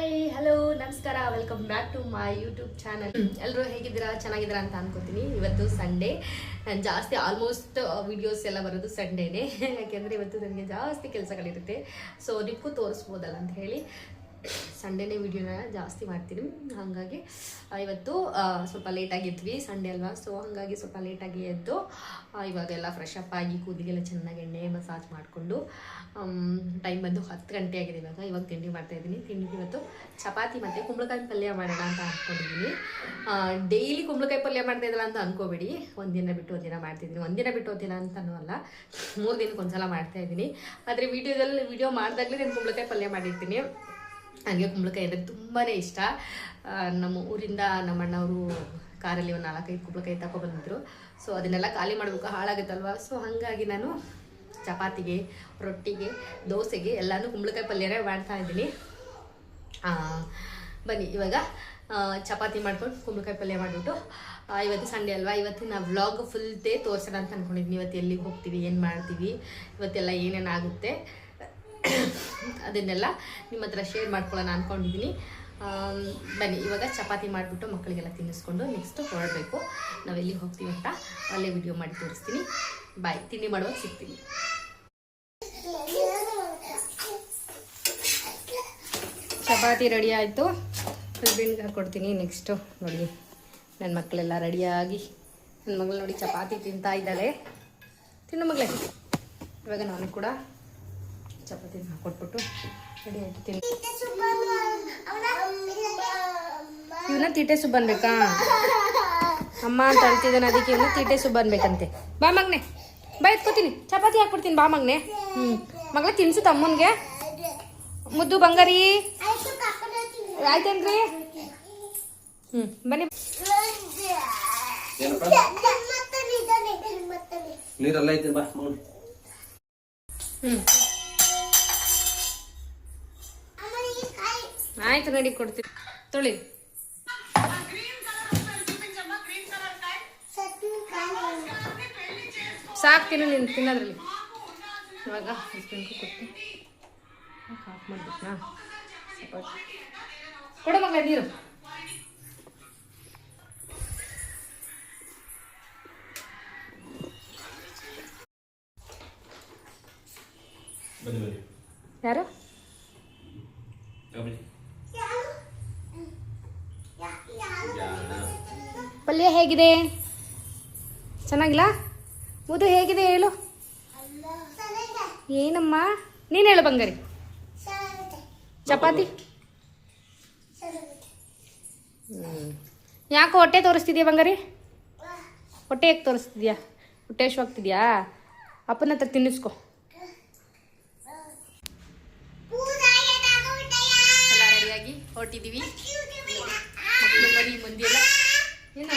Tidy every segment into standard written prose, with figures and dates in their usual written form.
Hi hello ನಮಸ್ಕಾರ, welcome back to my YouTube channel. ಎಲ್ಲರೂ ಹೇಗಿದ್ದೀರಾ? ಚೆನ್ನಾಗಿದ್ದೀರಾ ಅಂತ ಅನ್ಕೋತೀನಿ. ಇವತ್ತು ಸಂಡೇ, ನಾನು ಜಾಸ್ತಿ ಆಲ್ಮೋಸ್ಟ್ ವಿಡಿಯೋಸ್ ಎಲ್ಲ ಬರೋದು ಸಂಡೇನೇ, ಯಾಕೆಂದರೆ ಇವತ್ತು ನನಗೆ ಜಾಸ್ತಿ ಕೆಲಸಗಳಿರುತ್ತೆ. ಸೊ ನಿಮಗೂ ತೋರಿಸ್ಬೋದಲ್ಲ ಅಂತ ಹೇಳಿ ಸಂಡೇನೇ ವಿಡಿಯೋನ ಜಾಸ್ತಿ ಮಾಡ್ತೀನಿ. ಹಾಗಾಗಿ ಇವತ್ತು ಸ್ವಲ್ಪ ಲೇಟಾಗಿದ್ವಿ, ಸಂಡೇ ಅಲ್ವಾ. ಸೊ ಹಾಗಾಗಿ ಸ್ವಲ್ಪ ಲೇಟಾಗಿ ಎದ್ದು ಇವಾಗೆಲ್ಲ ಫ್ರೆಶ್ ಅಪ್ ಆಗಿ ಕೂದಲಿಗೆಲ್ಲ ಚೆನ್ನಾಗಿ ಎಣ್ಣೆ ಮಸಾಜ್ ಮಾಡಿಕೊಂಡು ಟೈಮ್ ಬಂದು 10 ಗಂಟೆ ಆಗಿದೆ. ಇವಾಗ ತಿಂಡಿ ಮಾಡ್ತಾಯಿದ್ದೀನಿ. ತಿಂಡಿಗೆ ಇವತ್ತು ಚಪಾತಿ ಮತ್ತು ಕುಂಬಳಕಾಯಿ ಪಲ್ಯ ಮಾಡೋಣ ಅಂತ ಅಂದ್ಕೊಂಡಿದ್ದೀನಿ. ಡೈಲಿ ಕುಂಬಳಕಾಯಿ ಪಲ್ಯ ಮಾಡ್ತಾಯಿದ್ದಲ್ಲ ಅಂತ ಅಂದ್ಕೋಬೇಡಿ. ಒಂದಿನ ಬಿಟ್ಟು ಒಂದಿನ ಮಾಡ್ತಿದ್ದೀನಿ, ಒಂದಿನ ಬಿಟ್ಟು ಒಂದಿನ ಅಂತನೂ ಅಲ್ಲ, 3 ದಿನಕ್ಕೆ ಒಂದ್ಸಲ ಮಾಡ್ತಾಯಿದ್ದೀನಿ. ಆದರೆ ವಿಡಿಯೋ ಮಾಡಿದಾಗಲೇ ನಾನು ಕುಂಬಳಕಾಯಿ ಪಲ್ಯ ಮಾಡಿರ್ತೀನಿ. ನನಗೆ ಕುಂಬಳಕಾಯಿ ಅಂದರೆ ತುಂಬಾ ಇಷ್ಟ. ನಮ್ಮ ಊರಿಂದ ನಮ್ಮ ಅಣ್ಣವರು ಕಾರಲ್ಲಿ ಒಂದು 4-5 ಕುಂಬಳಕಾಯಿ ತಗೊಬಂದಿದ್ರು. ಸೊ ಅದನ್ನೆಲ್ಲ ಖಾಲಿ ಮಾಡಬೇಕು, ಹಾಳಾಗುತ್ತಲ್ವ. ಸೊ ಹಾಗಾಗಿ ನಾನು ಚಪಾತಿಗೆ, ರೊಟ್ಟಿಗೆ, ದೋಸೆಗೆ ಎಲ್ಲನೂ ಕುಂಬಳಕಾಯಿ ಪಲ್ಯನೇ ಮಾಡ್ತಾ ಇದ್ದೀನಿ. ಬನ್ನಿ ಇವಾಗ ಚಪಾತಿ ಮಾಡ್ಕೊಂಡು ಕುಂಬಳಕಾಯಿ ಪಲ್ಯ ಮಾಡಿಬಿಟ್ಟು, ಇವತ್ತು ಸಂಡೇ ಅಲ್ವಾ, ಇವತ್ತಿನ ವ್ಲಾಗ್ ಫುಲ್ ಡೇ ತೋರಿಸೋಣ ಅಂತ ಅಂದ್ಕೊಂಡಿದ್ದೀನಿ. ಇವತ್ತು ಎಲ್ಲಿಗೆ ಹೋಗ್ತೀವಿ, ಏನು ಮಾಡ್ತೀವಿ, ಇವತ್ತೆಲ್ಲ ಏನೇನಾಗುತ್ತೆ ಅದನ್ನೆಲ್ಲ ನಿಮ್ಮ ಹತ್ರ ಶೇರ್ ಮಾಡ್ಕೊಳ್ಳೋಣ ಅಂದ್ಕೊಂಡಿದ್ದೀನಿ. ಬನ್ನಿ ಇವಾಗ ಚಪಾತಿ ಮಾಡಿಬಿಟ್ಟು ಮಕ್ಕಳಿಗೆಲ್ಲ ತಿನ್ನಿಸ್ಕೊಂಡು ನೆಕ್ಸ್ಟ್ ಹೊರಡಬೇಕು. ನಾವೆಲ್ಲಿಗೆ ಹೋಗ್ತೀವಿ ಅಂತ ಅಲ್ಲೇ ವಿಡಿಯೋ ಮಾಡಿ ತೋರಿಸ್ತೀನಿ. ಬಾಯ್, ತಿಂಡಿ ಮಾಡುವಾಗ ಸಿಗ್ತೀನಿ. ಚಪಾತಿ ರೆಡಿ ಆಯಿತು, ಹಸ್ಬೆಂಡ್ಗೆ ಹಾಕ್ಕೊಡ್ತೀನಿ. ನೆಕ್ಸ್ಟು ನೋಡಿ ನನ್ನ ಮಕ್ಕಳೆಲ್ಲ ರೆಡಿಯಾಗಿ, ನನ್ನ ಮಗಳು ನೋಡಿ ಚಪಾತಿ ತಿಂತಾ ಇದ್ದಾಳೆ. ತಿನ್ನು ಮಗಳೇ. ಇವಾಗ ನಾನು ಕೂಡ ಚಪಾತಿನ ಹಾಕ್ಕೊಟ್ಬಿಟ್ಟು ರೆಡಿ ಆಯಿತು. ತಿನ್ನಿ. ಇವನ್ನ ತೀಟೆ ಸುಬ್ಬ ಅನ್ಬೇಕಾ? ಅಮ್ಮ ಅಂತ ಅಳ್ತಿದ್ದಾನೆ, ಅದಕ್ಕೆ ಇವನು ತೀಟೆ ಸುಬ್ಬ ಅನ್ಬೇಕಂತೆ. ಬಾ ಮಗನೆ, ಬಾ ಎತ್ಕೋತೀನಿ, ಚಪಾತಿ ಹಾಕ್ಬಿಡ್ತೀನಿ, ಬಾ ಮಗನೆ. ಮಗಳ ತಿನ್ಸು ತಮ್ಮನ್ಗೆ. ಮುದ್ದು ಬಂಗಾರಿ ಆಯ್ತೇನ್ರಿ? ಬನ್ನಿ. ನೀರೆಲ್ಲ ಐತೆ ಬಾ. ಆಯ್ತು, ನಡಿ ಕೊಡ್ತೀನಿ, ತೊಳಿ. ಸಾಕು, ನೀನು ತಿನ್ನೋದ್ರಲ್ಲಿ. ಇವಾಗ ಹಸ್ಬೆಂಡ್ಗೂ ಕೊಟ್ಟು ಆಫ್ ಮಾಡ್ಬಿಟ್ನಾ? ಕೊಡು ಮಗ ನೀರು. ಯಾರು? ಪಲ್ಯ ಹೇಗಿದೆ? ಚೆನ್ನಾಗಿಲ್ಲ? ಮುದ್ದು ಹೇಗಿದೆ ಹೇಳು. ಏನಮ್ಮ ನೀನು ಹೇಳು ಬಂಗಾರಿ. ಚಪಾತಿ ಯಾಕೋ ಹೊಟ್ಟೆ ತೋರಿಸ್ತಿದ್ಯಾ ಬಂಗಾರಿ? ಹೊಟ್ಟೆ ಯಾಕೆ ತೋರಿಸ್ತಿದ್ಯಾ? ಹೊಟ್ಟೆ ಆಗ್ತಿದ್ಯಾ? ಅಪ್ಪನ ಹತ್ರ ತಿನ್ನಿಸ್ಕೊ. ಎಲ್ಲ ರೆಡಿಯಾಗಿ ಹೊರಟಿದ್ದೀವಿ. ಮಕ್ಕಳು ಬರೀ ಮಂದಿ ಎಲ್ಲ ಏನು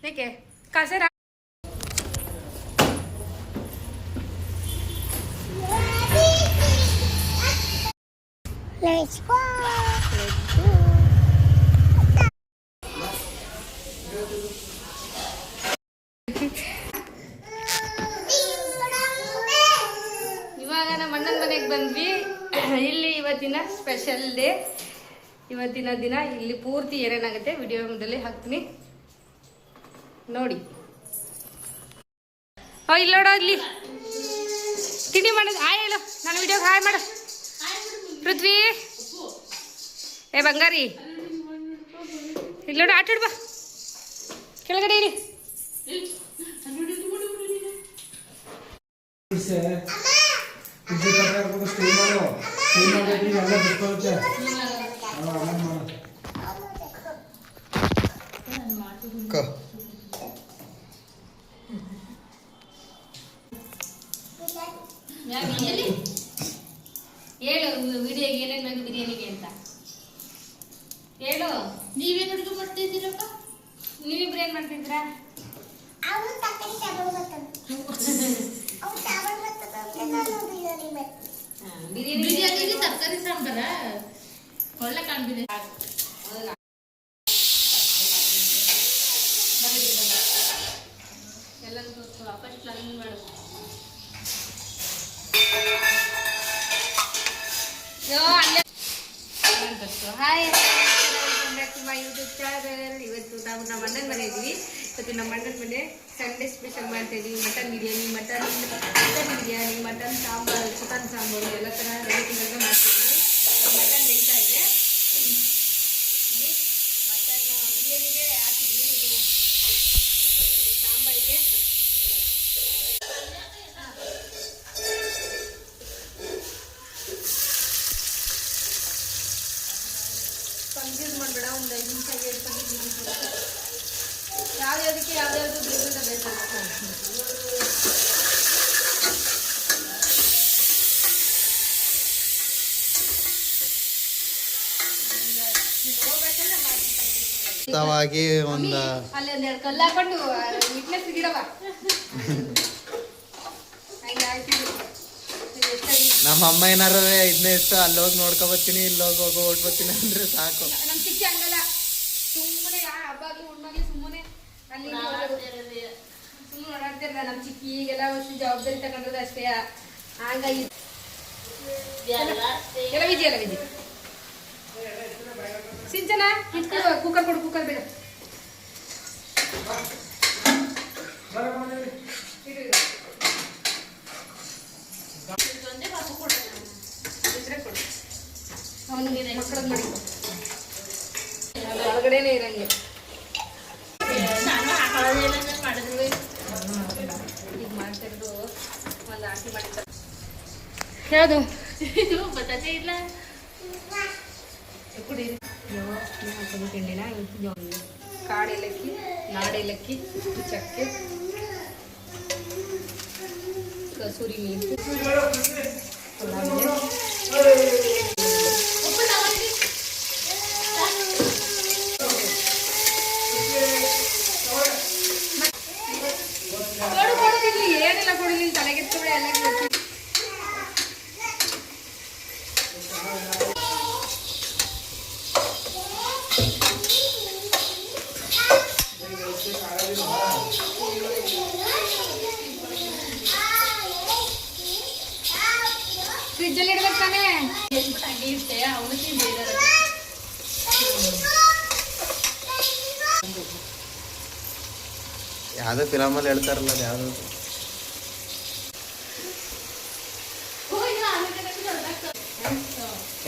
ಏಕೆ ಕಾಸೇರ? ಇವಾಗ ನಮ್ಮ ಅಣ್ಣನ ಮನೆಗೆ ಬಂದ್ವಿ. ಇಲ್ಲಿ ಇವತ್ತಿನ ಸ್ಪೆಷಲ್ ಡೇ. ಇವತ್ತಿನ ದಿನ ಇಲ್ಲಿ ಪೂರ್ತಿ ಏನೇನಾಗುತ್ತೆ ವಿಡಿಯೋ ಮೊದಲೇ ಹಾಕ್ತೀನಿ ನೋಡಿ. ಇಲ್ಲಿ ನೋಡೋ, ಇಲ್ಲಿ ತಿಂಡಿ ಮಾಡೋದು. ಹಾಯ್ ಹೇಳು, ನಾನು ವಿಡಿಯೋಗೆ ಹಾಯ್ ಮಾಡು. ಪೃಥ್ವಿ, ಏ ಬಂಗಾರಿ, ಇಲ್ಲಿ ನೋಡು, ಆಟ ಬಾ ಕೆಳಗಡೆ ಇರಿ. ಹೇಳು ವಿಡಿಯೋಗೆ ಏನೇನು ಬೇಕು ಬಿರಿಯಾನಿಗೆ ಅಂತ ಹೇಳು. ನೀವೇನು ಅಡುಗೆ ಮಾಡ್ತಿದ್ದೀರಪ್ಪ? ನೀವಿಬ್ರು ಏನು ಮಾಡ್ತಿದ್ದೀರಾ? ಬಿರಿಯಾನಿಗೆ ತರಕಾರಿ ಸಾಂಬಾರ ಒಳ್ಳೆ ಕಾಣ್ಬಿಡಿ. ಎಲ್ಲರೂ ಫಸ್ಟ್ ಪ್ಲಾನಿಂಗ್ ಮಾಡು. Hi my YouTube channel. ಇವತ್ತು ನಾವು ನಮ್ಮ ಅಣ್ಣನ ಮನೆ ಇದ್ದೀವಿ. ಇವತ್ತು ನಮ್ಮ ಅಣ್ಣನ ಮನೆ ಸಂಡೇ ಸ್ಪೆಷಲ್ ಮಾಡ್ತಾ ಇದೀವಿ. Mutton biryani, mutton sambar, chicken sambar ಎಲ್ಲ ಥರ ವೆರೈಟಿಗಳನ್ನ ಮಾಡ್ತಿದ್ದೀವಿ. ಮಟನ್ ಬೇಯ್ತಾ ಇದೆ. ಮಟನ್ ಬಿರಿಯಾನಿಗೆ ಹಾಕಿದ್ದೀವಿ. ಇದು ಸಾಂಬಾರಿಗೆ ಕನ್ಫ್ಯೂಸ್ ಮಾಡಬೇಡ. ಒಂದು 5 ನಿಮಿಷ ಯಾವ್ಯಾವುದಕ್ಕೆ ಯಾವ್ದಾವ್ದು ಬೇಗ ಬೇಕಾಗುತ್ತೆ. ಒಂದು ಅಲ್ಲಿ ಒಂದೆರಡು ಕಲ್ಲು ಹಾಕೊಂಡು ವಿಟ್ನೆಸ್ ಗಿಡವ ನಮ್ಮ ಅಮ್ಮ ಏನಾರ ಇದನ್ನೇ ಇಷ್ಟು ಅಲ್ಲಿ ಹೋಗಿ ನೋಡ್ಕೊಬತ್ತೀನಿ, ಇಲ್ಲಿ ಹೋಗಿ ಓಟ್ಬತ್ತೀನಿ ಅಂದ್ರೆ ಸಾಕು. ನಮ್ ಚಿಕ್ಕಿ ಹಂಗಲ್ಲ, ಸುಮ್ಮನೆ ಹಬ್ಬಾಗ್ಲಿ ಉಣ್ಣಾಗ್ಲಿ ಸುಮ್ಮನೆ ಅಲ್ಲಿ ಸುಮ್ಮನೆ ಓಡಾಡ್ತಿರ್ಲ. ನಮ್ ಚಿಕ್ಕಿ ಈಗೆಲ್ಲ ಅಷ್ಟು ಜವಾಬ್ದಾರಿ ತಗೊಂಡ್ರದ ಅಷ್ಟೇ. ಹಾಗಾಗಿ ಎಲ್ಲ ವಿಜಯ ಸಿಂಚನ ಕುಕ್ಕರ್ ಕೊಡು, ಕುಕ್ಕರ್ ಬೇಡ. ಅವನಿಗೆ ಮಕ್ಕಳದ್ ಮಾಡಿ ಒಳಗಡೆನೆ ಇರಂಗೆ ಈಗ ಮಾಡ್ತಾ ಇರೋದು ಒಂದು ಆಂಟಿ ಮಾಡಿರ್ತಾರೆ. ಯಾವುದು ಇಲ್ಲ ಕುಡೀರಿ. ತಿಂಡಿನ ಕಾಡೆಲಕ್ಕಿ, ನಾಡೆಲಕ್ಕಿ, ಚಕ್ಕೆ, ಕಸೂರಿ ಮೀನು, ಏನೆಲ್ಲ ಕೊಡಿಲಿ ತಲೆಗೆತ್ಕೊಬೇಡ. ಎಲ್ಲ ಫ್ರಿಜ್ಜಲ್ಲಿ ಇಡ್ಬೇಕು ತಾನೇ. ಯಾವ್ದೋ ಫಿಲಮಲ್ಲಿ ಹೇಳ್ತಾರಲ್ಲ ಅದು ಯಾವ್ದು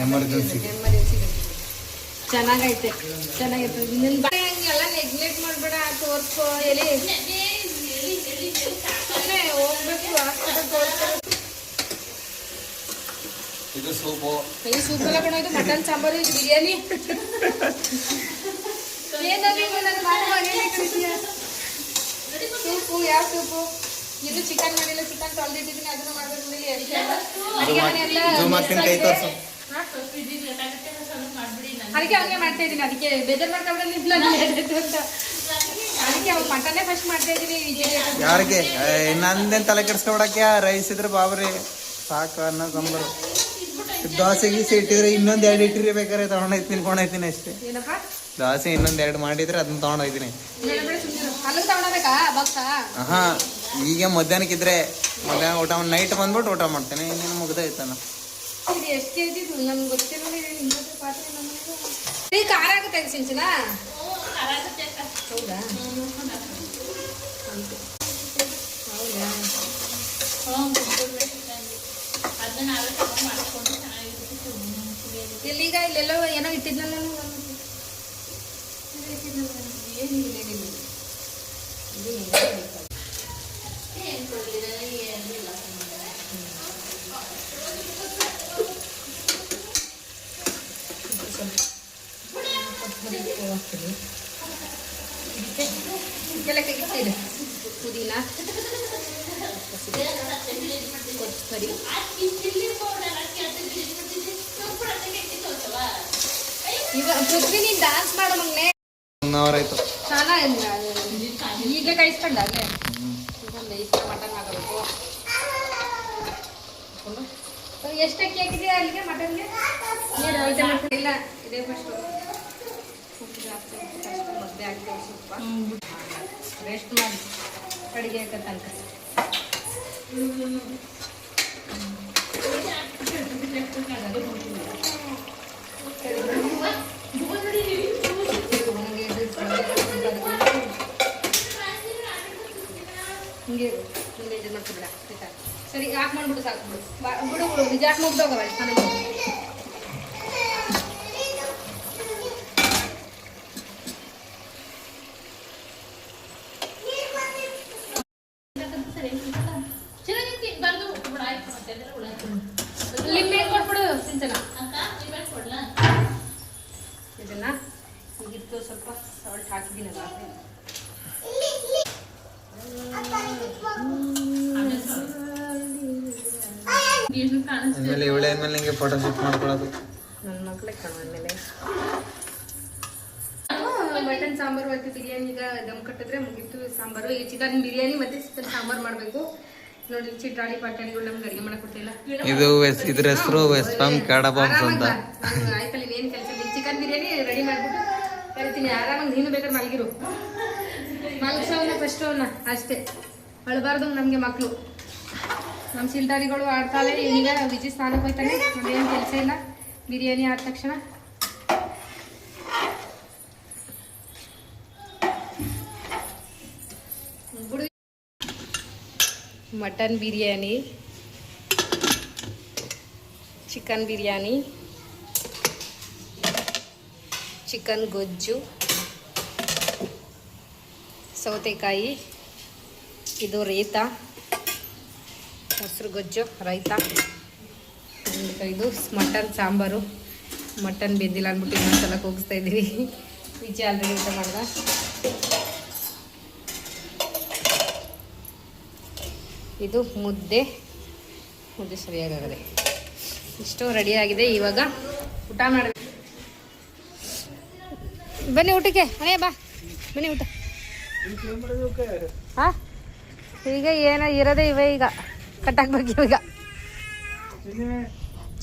ಎಮರ್ಜೆನ್ಸಿ. ಚೆನ್ನಾಗೈತೆ, ಚೆನ್ನಾಗೈತೆ. ಎಲ್ಲ ನೆಗ್ಲೆಕ್ಟ್ ಮಾಡ್ಬೇಡ, ತೋರ್ಸ್ಕೋ. ಎಲ್ಲಿ ಹೋಗ್ಬೇಕು ಹಾಸ್ಪಿಟಲ್ ತೋರ್ಸ್ಕೊ. ಇದು ಸೂಪು. ಈ ಸೂಪ್ ಎಲ್ಲ ಕೊಡೋದು ಮಟನ್ ಸಾಂಬಾರು, ಇದು ಬಿರಿಯಾನಿ. ಸೂಪು ಯಾವ ಸೂಪು? ಇದು ಚಿಕನ್ ಮಾಡಿಲ್ಲ, ಚಿಕನ್ ತೊಳೆದಿಟ್ಟಿದ್ದೀನಿ, ಅದನ್ನ ಮಾಡ್ಬೇಕು. ಅಡಿಗೆ ಮನೆಯೆಲ್ಲ ಅದಕ್ಕೆ ಹಂಗೆ ಮಾಡ್ತಾ ಇದ್ದೀನಿ. ಅದಕ್ಕೆ ಬೇಜಾರು ಮಾಡ್ಕೊಂಡ್ರೆ ಅದಕ್ಕೆ ಅವ್ರು ಮಟನ್ನೇ ಫಸ್ಟ್ ಮಾಡ್ತಾ ಇದ್ದೀನಿ. ಯಾರಿಗೆ ನಂದೇನು ತಲೆ ಕೆಡ್ಸ್ಕೊಬಿಡಕ್ಕೆ ರೈಸ್ ಇದ್ರೆ ಬಾಬ್ರಿ ಸಾಕು. ಅನ್ನ ಸಾಂಬಾರು ದೋಸೆ ಗೀಸೆ ಇಟ್ಟಿದ್ರೆ ಇನ್ನೊಂದು 2 ಇಟ್ಟಿರಿ ಬೇಕಾದ್ರೆ ತಗೊಂಡೋಗ್ತೀನಿ, ಕೊಂಡೋಗ್ತೀನಿ ಅಷ್ಟೇ. ದೋಸೆ ಇನ್ನೊಂದು 2 ಮಾಡಿದ್ರೆ ಅದನ್ನ ತಗೊಂಡೋಗ್ತೀನಿ. ಹಾ, ಈಗ ಮಧ್ಯಾಹ್ನಕ್ಕಿದ್ರೆ ಮಧ್ಯಾಹ್ನ ಊಟ ನೈಟ್ ಬಂದ್ಬಿಟ್ಟು ಊಟ ಮಾಡ್ತೇನೆ. ಇನ್ನೇನು ಮುಗ್ದಾಯ್ತಾನ. ಎಷ್ಟು ಕೆಜಿ ನಮ್ಗೆ ಗೊತ್ತಿರಲಿಲ್ಲ. ಖಾರ ಆಗುತ್ತೆ ಸಿಂಚನ? ಹೌದಾ? ಎಲ್ಲಿಗ ಇಲ್ಲೆಲ್ಲೋ ಏನೋ ಇಟ್ಟಿದ್ನಲ್ಲ ಇಟ್ಟಿದೆ. ಪುದೀನ, ಕೊತ್ತಂಬರಿ, ಪೃಥ್ವಿ ನೀನ್ ಡ್ಯಾನ್ಸ್ ಮಾಡು ಮಗ್ನೆ. 1 ಅವರ್ ಆಯ್ತು. ಈಗ ಕಳಿಸ್ಕೊಂಡ ಅಲ್ಲೇ ಮಟನ್ ಆಗಬೇಕು. ಎಷ್ಟು ಅಕ್ಕಿ ಹಾಕಿದೆಯಾ ಅಲ್ಲಿಗೆ ಮಟನ್ಗೆ? ಇಲ್ಲ, ಇದೇ ಫಸ್ಟ್ ಮದ್ದೆ ಹಾಕ್ತೇವೆ. ಸ್ವಲ್ಪ ರೆಸ್ಟ್ ಮಾಡಿ ಅಡಿಗೆ ಹಾಕೋ ತನಕ. ಜಾಕ್ ಮುಗ್ದೋಗವ ನನಗೆ ಲಿಂಬೆ ಕೊಟ್ಬಿಡು ಸಿಂಚನ ಇದನ್ನ ಈಗಿತ್ತು ಸ್ವಲ್ಪ ಸಾಲ್ಟ್ ಹಾಕಿದ್ದೀನಲ್ಲ ಆಮೇಲೆ ಇವಳೆ ಆದ್ಮೇಲೆ ನಿಂಗೆ ಫೋಟೋ ಶೂಟ್ ಮಾಡ್ಕೊಳ್ಳೋದು ನನ್ನ ಮಕ್ಕಳೇ ಕಾಣುವಾದ್ಮೇಲೆ ಮಟನ್ ಸಾಂಬಾರು ಮತ್ತು ಬಿರಿಯಾನಿ ಈಗ ದಮ್ ಕಟ್ಟಿದ್ರೆ ಮುಗಿತು ಸಾಂಬಾರು. ಈಗ ಚಿಕನ್ ಬಿರಿಯಾನಿ ಮತ್ತೆ ಚಿಕನ್ ಸಾಂಬಾರು ಮಾಡಬೇಕು. ನೋಡಿ ಚಿಟ್ರಾಣಿ ಪಾಟಾಣಿಗಳು ನಮ್ಗೆ ಅಡುಗೆ ಮಾಡಕ್ ಕೊಟ್ಟಿಲ್ಲ. ಇದು ಇದ್ರ ಹೆಸರು ವೆಸ್ಟರ್ನ್ ಕಡಾಬ್ ಅಂತ. ಆಯ್ತಲ್ಲ ಏನು ಕೆಲಸ ಚಿಕನ್ ಬಿರಿಯಾನಿ ರೆಡಿ ಮಾಡ್ಬಿಟ್ಟು ಕರಿತೀನಿ. ಆರಾಮಾಗಿ ನೀನು ಬೇಕಾದ್ರೆ ಮಲಗಿರು. ಮಲಗಿಸೋನ ಫಸ್ಟ್ ಅವನ್ನ ಅಷ್ಟೇ ಅಳಬಾರ್ದು ನಮಗೆ ಮಕ್ಕಳು. ನಮ್ಮ ಚಿಲ್ಟಾರಿಗಳು ಆಡ್ತಾವೆ. ಈಗ ವಿಜಿ ಸ್ನಾನಕ್ಕೆ ಹೋಯ್ತಾನೆ. ಅದೇನು ಕೆಲಸ ಇಲ್ಲ. ಬಿರಿಯಾನಿ ಆದ ತಕ್ಷಣ mutton biryani, chicken biryani, chicken ಗೊಜ್ಜು, ಸೌತೆಕಾಯಿ, ಇದು ರೈತ, ಮೊಸರು ಗೊಜ್ಜು, ರೈತ, ಇದು ಮಟನ್ ಸಾಂಬಾರು. ಮಟನ್ ಬೆಂದಿಲ್ಲ ಅಂದ್ಬಿಟ್ಟು ಇನ್ನೊಂದ್ಸಲ ಕೂಗಿಸ್ತಾ ಇದ್ದೀವಿ. ವಿಜಯ ಆಲ್ರೆಡಿ ಊಟ ಮಾಡ್ದ. ಇದು ಮುದ್ದೆ ಸರಿಯಾಗದೆ. ಇಷ್ಟು ರೆಡಿಯಾಗಿದೆ. ಇವಾಗ ಊಟ ಮಾಡಬೇಕು. ಬನ್ನಿ ಊಟಕ್ಕೆ. ಅನೇ ಬಾ ಬನ್ನಿ ಊಟ. ಹಾಂ ಈಗ ಏನೋ ಇರೋದೇ ಇವೆ. ಈಗ ಕಟ್ಟಾಕ್ಬೇಕು. ಈಗ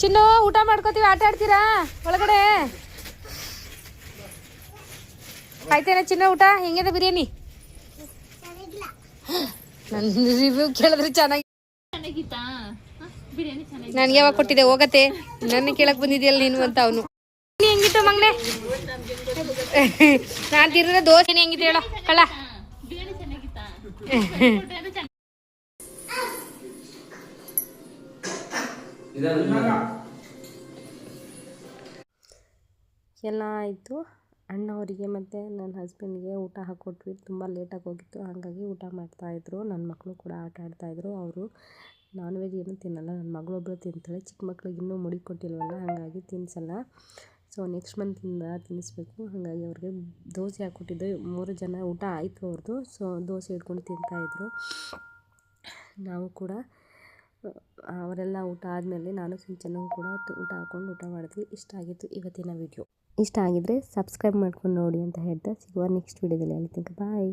ಚಿನ್ನು ಊಟ ಮಾಡ್ಕೋತೀವಿ. ಆಟ ಆಡ್ತೀರಾ ಒಳಗಡೆ? ಆಯ್ತೇನ ಚಿನ್ನ ಊಟ? ಹೆಂಗಿದೆ ಬಿರಿಯಾನಿ? ನನ್ನ ರಿವ್ಯೂ ಕೇಳಿದ್ರೆ ಚೆನ್ನಾಗಿತ್ತಾ? ನನಗೆ ಯಾವಾಗ ಕೊಟ್ಟಿದೆ? ಹೋಗತ್ತೆ. ನನ್ನ ಕೇಳಕ್ ಬಂದಿದ್ಯಲ್ಲ ನೀನು ಅಂತ ಅವನು. ಹೆಂಗಿತ್ತು ಮಂಗ್ನೆ? ನಾನು ತಿರ್ರ ದೋಸೆ ಹೆಂಗಿತ್ತು ಹೇಳೋ ಕಳ್ಳ. ಎಲ್ಲ ಆಯಿತು. ಅಣ್ಣವರಿಗೆ ಮತ್ತು ನನ್ನ ಹಸ್ಬೆಂಡ್ಗೆ ಊಟ ಹಾಕ್ಕೊಟ್ವಿ. ತುಂಬ ಲೇಟಾಗಿ ಹೋಗಿತ್ತು, ಹಾಗಾಗಿ ಊಟ ಮಾಡ್ತಾಯಿದ್ರು. ನನ್ನ ಮಕ್ಕಳು ಕೂಡ ಆಟ ಆಡ್ತಾಯಿದ್ರು. ಅವರು ನಾನ್ ವೆಜ್ ಏನೂ ತಿನ್ನಲ್ಲ. ನನ್ನ ಮಗಳೊಬ್ಬಳು ತಿಂತಾಳೆ. ಚಿಕ್ಕ ಮಕ್ಳಿಗೆ ಇನ್ನೂ ಮುಡಿ ಕೊಟ್ಟಿಲ್ವಲ್ಲ, ಹಾಗಾಗಿ ತಿನ್ನಿಸಲ್ಲ. So next ಮಂತಿಂದ ತಿನ್ನಿಸ್ಬೇಕು. ಹಾಗಾಗಿ ಅವ್ರಿಗೆ ದೋಸೆ ಹಾಕ್ಕೊಟ್ಟಿದ್ದೆ. 3 ಜನ ಊಟ ಆಯಿತು ಅವ್ರದ್ದು. ಸೊ ದೋಸೆ ಇಟ್ಕೊಂಡು ತಿಂತಾಯಿದ್ರು. ನಾವು ಕೂಡ ಅವರೆಲ್ಲ ಊಟ ಆದಮೇಲೆ ನಾನು ಸಿಂಚನೂ ಕೂಡ ಊಟ ಹಾಕ್ಕೊಂಡು ಊಟ ಮಾಡಿದ್ವಿ. ಇಷ್ಟ ಆಗಿತ್ತು ಇವತ್ತಿನ ವಿಡಿಯೋ. ಇಷ್ಟ ಆಗಿದ್ರೆ ಸಬ್ಸ್ಕ್ರೈಬ್ ಮಾಡ್ಕೊಂಡು ನೋಡಿ ಅಂತ ಹೇಳ್ತಾ ಸಿಗುವ ನೆಕ್ಸ್ಟ್ ವಿಡಿಯೋದಲ್ಲಿ. ಅಲ್ಲಿ ತನಕ ಬಾಯ್.